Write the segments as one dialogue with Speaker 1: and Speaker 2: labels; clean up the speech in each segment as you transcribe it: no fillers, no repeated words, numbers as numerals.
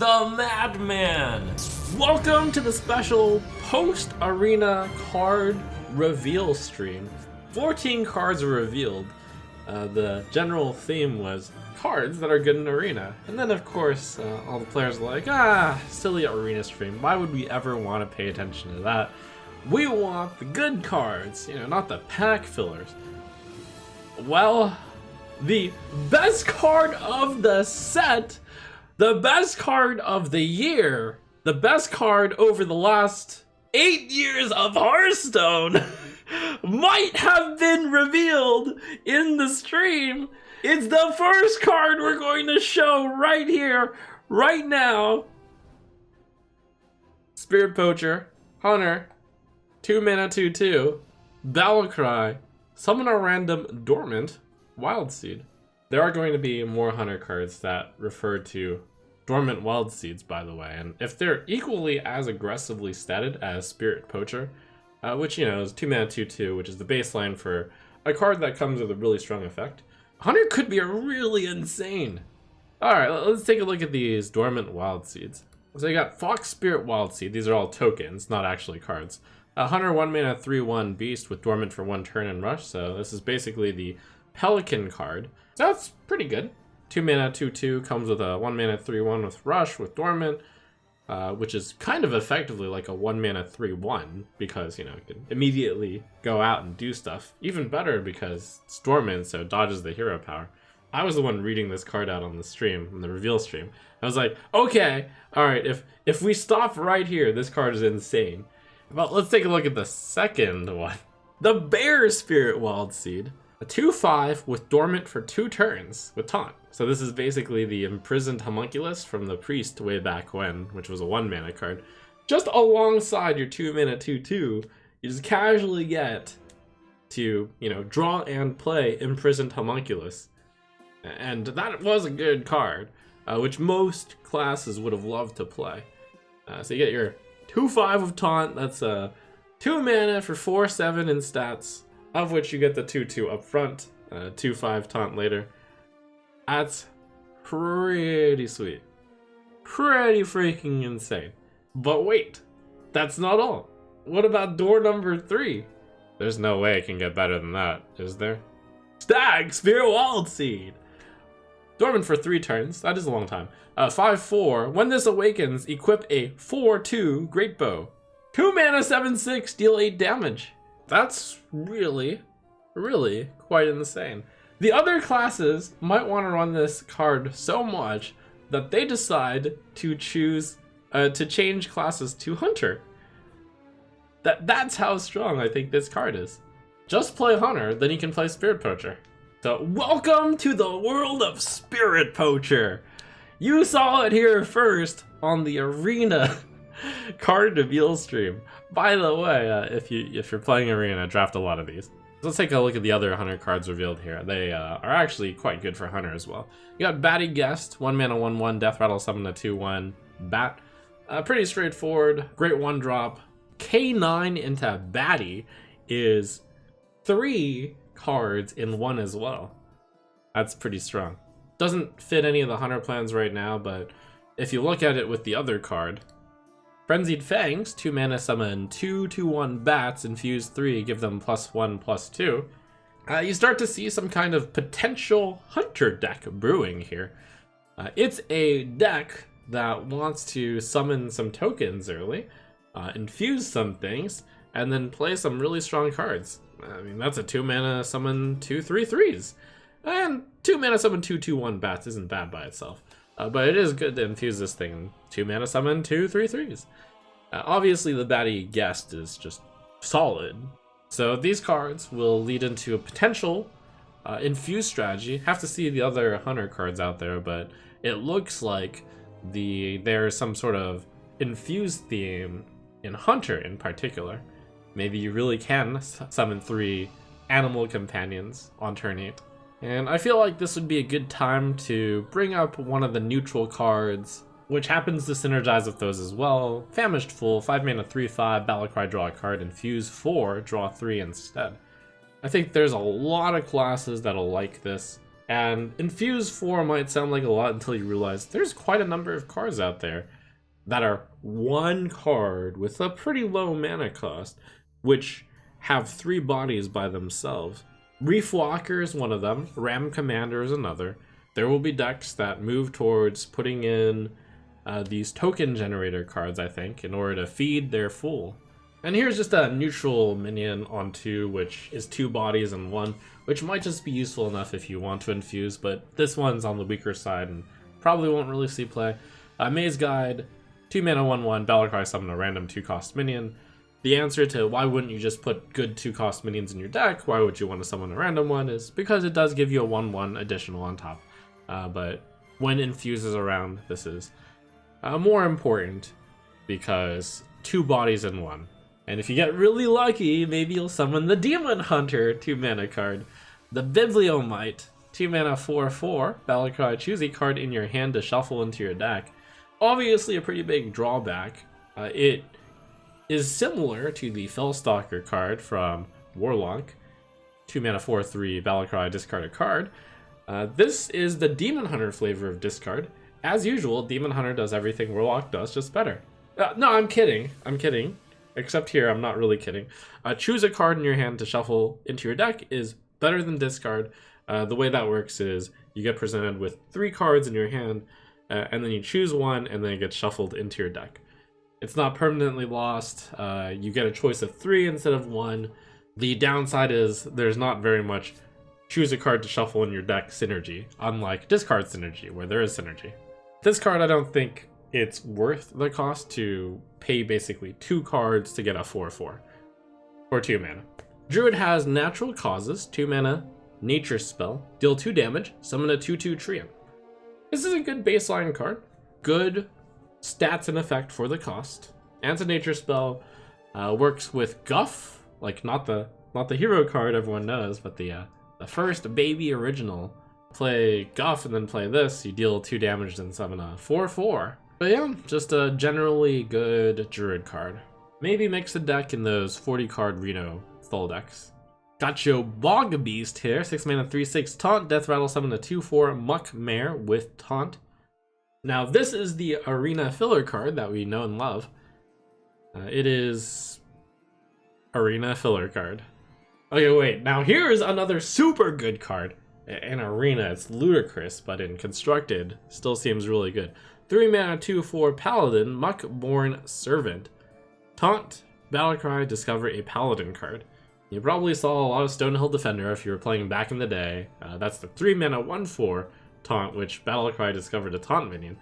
Speaker 1: the Madman. Welcome to the special post-arena card reveal stream. 14 cards were revealed. The general theme was cards that are good in arena. And then of course, all the players were like, silly arena stream. Why would we ever want to pay attention to that? We want the good cards, you know, not the pack fillers. Well, the best card of the set, the best card of the year, the best card over the last 8 years of Hearthstone might have been revealed in the stream. It's the first card we're going to show right here, right now. Spirit Poacher, Hunter, 2 mana 2/2, Battle Cry, summon a random Dormant, Wild Seed. There are going to be more Hunter cards that refer to Dormant Wild Seeds, by the way, and if they're equally as aggressively statted as Spirit Poacher, which, you know, is 2 mana 2/2, which is the baseline for a card that comes with a really strong effect, Hunter could be a really insane. Alright, let's take a look at these Dormant Wild Seeds. So you got Fox Spirit Wild Seed. These are all tokens, not actually cards. Hunter 1 mana 3/1 Beast with Dormant for 1 turn and Rush, so this is basically the Pelican card. So that's pretty good. 2 mana 2/2 comes with a 1 mana 3/1 with Rush with Dormant, which is kind of effectively like a 1 mana 3/1 because, you know, it can immediately go out and do stuff. Even better because it's Dormant, so it dodges the hero power. I was the one reading this card out on the stream, on the reveal stream. I was like, okay, alright, if we stop right here, this card is insane. Well, let's take a look at the second one. The Bear Spirit Wild Seed. A 2/5 with Dormant for 2 turns with Taunt. So this is basically the Imprisoned Homunculus from the Priest way back when, which was a 1 mana card. Just alongside your 2 mana 2/2, you just casually get to, you know, draw and play Imprisoned Homunculus. And that was a good card, which most classes would have loved to play. So you get your 2/5 of Taunt, that's 2 mana for 4/7 in stats, of which you get the 2/2 up front, 2/5 Taunt later. That's pretty sweet. Pretty freaking insane. But wait, that's not all. What about door number 3? There's no way it can get better than that, is there? Stag Spirit Wild Seed. Dormant for 3 turns, that is a long time. 5/4, when this awakens, equip a 4/2 Great Bow. 2 mana 7/6, deal 8 damage. That's really, really quite insane. The other classes might want to run this card so much that they decide to choose to change classes to Hunter. That's how strong I think this card is. Just play Hunter, then you can play Spirit Poacher. So welcome to the world of Spirit Poacher. You saw it here first on the Arena card reveal stream. By the way, if you're playing Arena, draft a lot of these. Let's take a look at the other Hunter cards revealed here. They are actually quite good for Hunter as well. You got Batty Guest, 1 mana 1/1, Death Rattle, summon a 2/1 Bat. Pretty straightforward, great 1-drop. K9 into Batty is 3 cards in 1 as well. That's pretty strong. Doesn't fit any of the Hunter plans right now, but if you look at it with the other card, Frenzied Fangs, 2 mana summon 2/1 bats, infuse 3, give them +1/+2. You start to see some kind of potential Hunter deck brewing here. It's a deck that wants to summon some tokens early, infuse some things, and then play some really strong cards. I mean, that's a 2 mana summon 2 3/3s. And 2 mana summon 2/1 bats isn't bad by itself. But it is good to infuse this thing. 2 mana summon 2 3/3s. Obviously, the Batty Guest is just solid. So these cards will lead into a potential infuse strategy. Have to see the other Hunter cards out there, but it looks like there's some sort of infuse theme in Hunter in particular. Maybe you really can summon 3 animal companions on turn 8. And I feel like this would be a good time to bring up one of the neutral cards, which happens to synergize with those as well. Famished Fool, 5 mana 3/5, Battle Cry, draw a card, infuse 4, draw 3 instead. I think there's a lot of classes that'll like this, And Infuse 4 might sound like a lot until you realize there's quite a number of cards out there that are one card with a pretty low mana cost, which have 3 bodies by themselves. Reef Walker is one of them, Ram Commander is another. There will be decks that move towards putting in these token generator cards, I think, in order to feed their Fool. And here's just a neutral minion on 2, which is 2 bodies and 1, which might just be useful enough if you want to infuse, but this one's on the weaker side and probably won't really see play. Maze Guide, 2 mana 1/1, Battlecry summon a random 2-cost minion. The answer to why wouldn't you just put good 2-cost minions in your deck, why would you want to summon a random one, is because it does give you a 1/1 additional on top. But when Infuse is around, this is more important because 2 bodies in 1. And if you get really lucky, maybe you'll summon the Demon Hunter 2-mana card. The Bibliomite, 2 mana 4/4, Battlecry, choose a card in your hand to shuffle into your deck. Obviously a pretty big drawback. It is similar to the Fellstalker card from Warlock, 2 mana 4/3, Battlecry, discard a card. This is the Demon Hunter flavor of discard. As usual, Demon Hunter does everything Warlock does, just better. No, I'm kidding. Except here, I'm not really kidding. Choose a card in your hand to shuffle into your deck is better than discard. The way that works is you get presented with 3 cards in your hand, and then you choose one, and then it gets shuffled into your deck. It's not permanently lost. You get a choice of 3 instead of 1. The downside is there's not very much choose a card to shuffle in your deck synergy, unlike discard synergy, where there is synergy. This card, I don't think it's worth the cost to pay basically 2 cards to get a 4/4 or 2 mana. Druid has Natural Causes, 2 mana, Nature Spell, deal 2 damage, summon a 2/2 Treant. This is a good baseline card, good stats and effect for the cost. Anti-Nature Spell works with Guff, like not the hero card everyone knows, but the first baby original. Play Guff and then play this, you deal 2 damage and summon a 4/4. But yeah, just a generally good Druid card. Maybe mix the deck in those 40-card Reno Thul decks. Got your Bog Beast here, 6 mana 3/6 Taunt, Death Rattle, summon a 2/4 Muck Mare with Taunt. Now this is the Arena filler card that we know and love. It is Arena filler card. Okay, wait, now here's another super good card. In Arena, it's ludicrous, but in Constructed, still seems really good. 3 mana 2/4 Paladin, Muchborn Servant. Taunt, Battlecry, discover a Paladin card. You probably saw a lot of Stonehill Defender if you were playing back in the day. That's the 3 mana 1/4 Taunt, which Battlecry discovered a Taunt minion.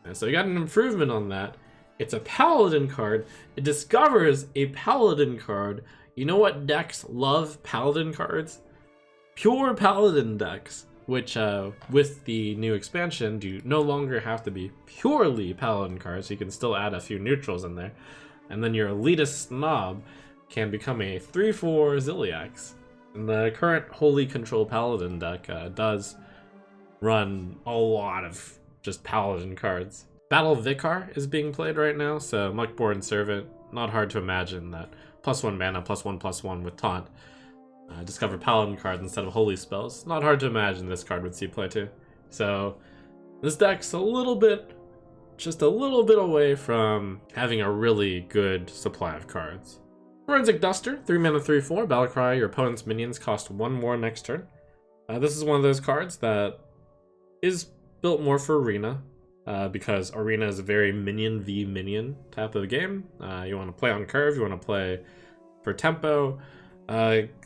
Speaker 1: And so you got an improvement on that. It's a Paladin card. It discovers a Paladin card. You know what decks love Paladin cards? Pure Paladin decks, which with the new expansion do no longer have to be purely Paladin cards. You can still add a few neutrals in there. And then your elitist snob can become a 3/4 Ziliax. And the current Holy Control Paladin deck does run a lot of just Paladin cards. Battle Vicar is being played right now, so Muchborn Servant, not hard to imagine that +1 mana, +1/+1 with Taunt. Discover Paladin cards instead of Holy Spells. Not hard to imagine this card would see play too. So this deck's just a little bit away from having a really good supply of cards. Forensic Duster, 3 mana 3/4, Battlecry, your opponent's minions cost 1 more next turn. This is one of those cards that is built more for Arena, because Arena is a very minion v minion type of game. You want to play on curve, you want to play for tempo.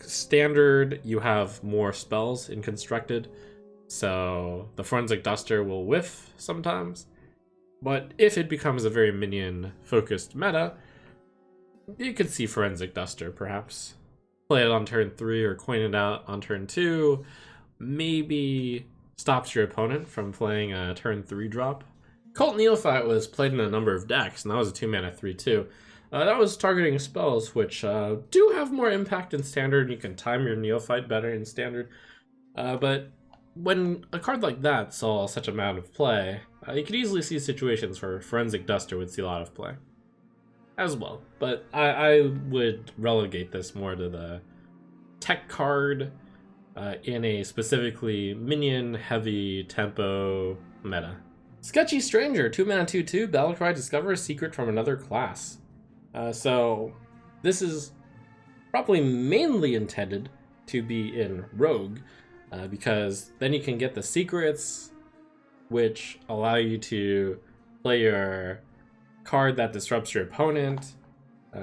Speaker 1: Standard, you have more spells in Constructed, so the Forensic Duster will whiff sometimes. But if it becomes a very minion-focused meta, you could see Forensic Duster, perhaps. Play it on turn 3 or coin it out on turn 2. Maybe stops your opponent from playing a turn 3 drop. Cult Neophyte was played in a number of decks, and that was a 2 mana 3/2. That was targeting spells, which do have more impact in Standard. You can time your Neophyte better in Standard. But when a card like that saw such amount of play, you could easily see situations where Forensic Duster would see a lot of play as well. But I would relegate this more to the tech card, in a specifically minion-heavy tempo meta. Sketchy Stranger, 2-mana 2/2, Battlecry, discover a secret from another class. So this is probably mainly intended to be in Rogue, because then you can get the secrets, which allow you to play your card that disrupts your opponent.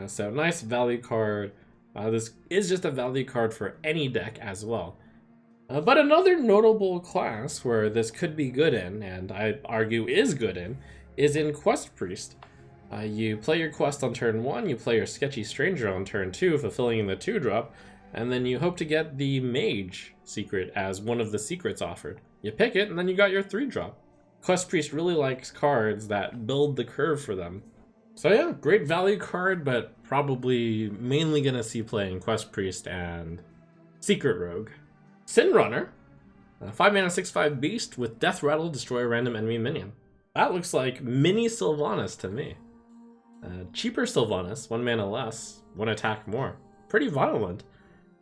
Speaker 1: So nice value card. This is just a value card for any deck as well. But another notable class where this could be good in, and I argue is good in, is in Quest Priest. You play your quest on turn 1, you play your Sketchy Stranger on turn 2, fulfilling the 2-drop, and then you hope to get the Mage secret as one of the secrets offered. You pick it, and then you got your 3-drop. Quest Priest really likes cards that build the curve for them. So yeah, great value card, but probably mainly gonna see play in Quest Priest and Secret Rogue. Sinrunner, 5-mana 6/5 beast with Death Rattle, destroy a random enemy minion. That looks like mini Sylvanas to me. Cheaper Sylvanas, 1 mana less, 1 attack more. Pretty violent.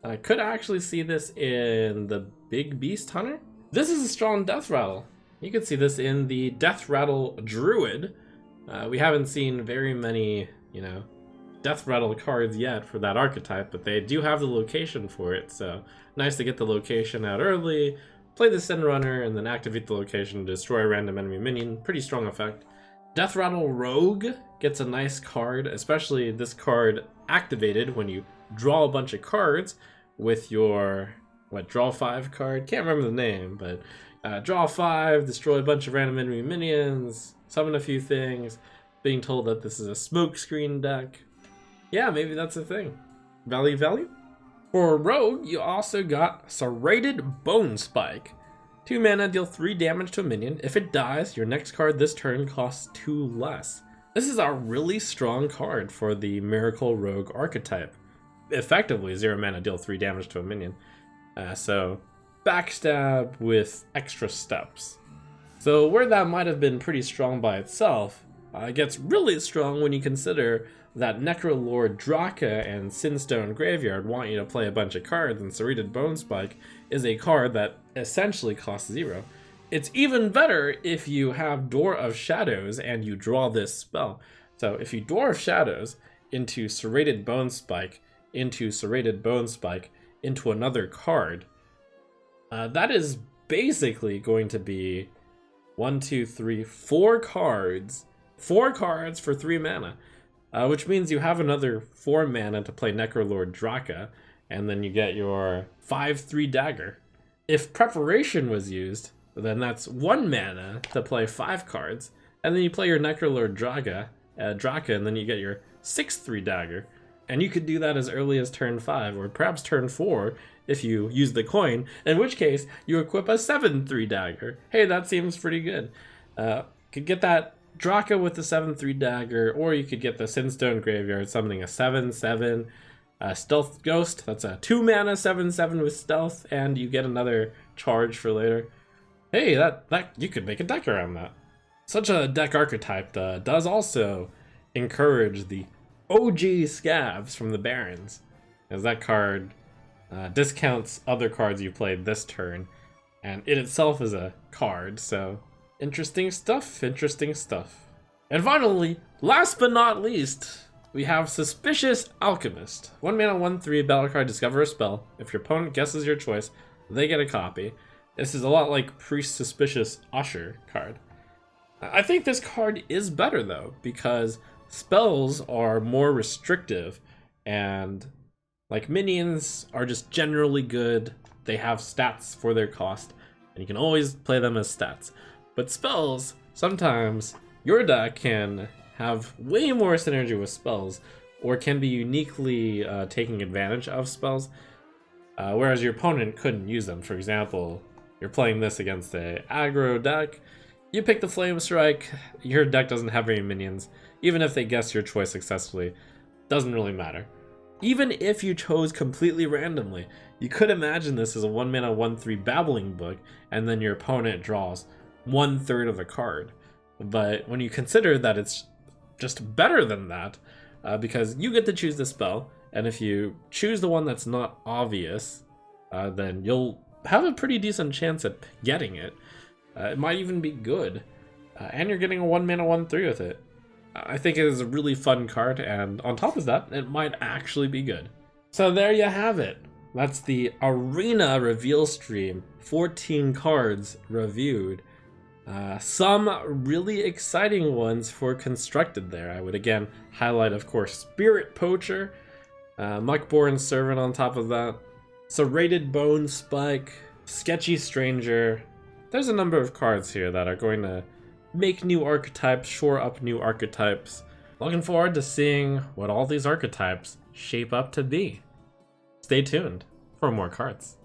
Speaker 1: I could actually see this in the Big Beast Hunter. This is a strong Death Rattle. You could see this in the Death Rattle Druid. We haven't seen very many, Death Rattle cards yet for that archetype, but they do have the location for it, so nice to get the location out early, play the Sinrunner, and then activate the location to destroy a random enemy minion. Pretty strong effect. Death Rattle Rogue gets a nice card, especially this card activated when you draw a bunch of cards with your, draw 5 card? Can't remember the name, but draw 5, destroy a bunch of random enemy minions, summon a few things, being told that this is a smokescreen deck. Yeah, maybe that's a thing. Value? For Rogue, you also got Serrated Bone Spike. 2 mana, deal 3 damage to a minion. If it dies, your next card this turn costs 2 less. This is a really strong card for the Miracle Rogue archetype. Effectively, 0 mana, deal 3 damage to a minion. So, backstab with extra steps. So where that might have been pretty strong by itself, it gets really strong when you consider that Necrolord Draka and Sinstone Graveyard want you to play a bunch of cards, and Serrated Bone Spike is a card that essentially costs 0. It's even better if you have Door of Shadows and you draw this spell. So if you Door of Shadows into Serrated Bone Spike, into Serrated Bone Spike, into another card, that is basically going to be 4 cards. 4 cards for 3 mana. Which means you have another 4 mana to play Necrolord Draka, and then you get your 5/3 dagger. If Preparation was used, then that's 1 mana to play 5 cards, and then you play your Necrolord Draka, and then you get your 6/3 dagger. And you could do that as early as turn 5, or perhaps turn 4, if you use the coin, in which case you equip a 7/3 dagger. Hey, that seems pretty good. Could get that Draka with the 7/3 dagger, or you could get the Sinstone Graveyard summoning a 7/7 Stealth Ghost. That's a 2 mana 7/7 with stealth, and you get another charge for later. Hey, that you could make a deck around that. Such a deck archetype does also encourage the OG Scabs from the Barons, as that card discounts other cards you played this turn, and it itself is a card, so interesting stuff. And finally, last but not least, we have Suspicious Alchemist. 1 mana 1/3 battle card, discover a spell. If your opponent guesses your choice, they get a copy. This is a lot like Priest Suspicious Usher card. I think this card is better though, because spells are more restrictive, and like minions are just generally good. They have stats for their cost, and you can always play them as stats. But spells, sometimes your deck can have way more synergy with spells, or can be uniquely taking advantage of spells, whereas your opponent couldn't use them. For example, you're playing this against a aggro deck, you pick the Flame Strike, your deck doesn't have very minions. Even if they guess your choice successfully, doesn't really matter. Even if you chose completely randomly, you could imagine this as a 1 mana 1/3 Babbling Book, and then your opponent draws 1/3 of the card. But when you consider that it's just better than that, because you get to choose the spell, and if you choose the one that's not obvious, then you'll have a pretty decent chance at getting it. It might even be good. And you're getting a 1-mana 1/3 with it. I think it is a really fun card, and on top of that, it might actually be good. So there you have it. That's the Arena reveal stream. 14 cards reviewed. Some really exciting ones for constructed there. I would again highlight, of course, Spirit Poacher, Muchborn Servant on top of that, Serrated Bone Spike, Sketchy Stranger. There's a number of cards here that are going to make new archetypes, shore up new archetypes. Looking forward to seeing what all these archetypes shape up to be. Stay tuned for more cards.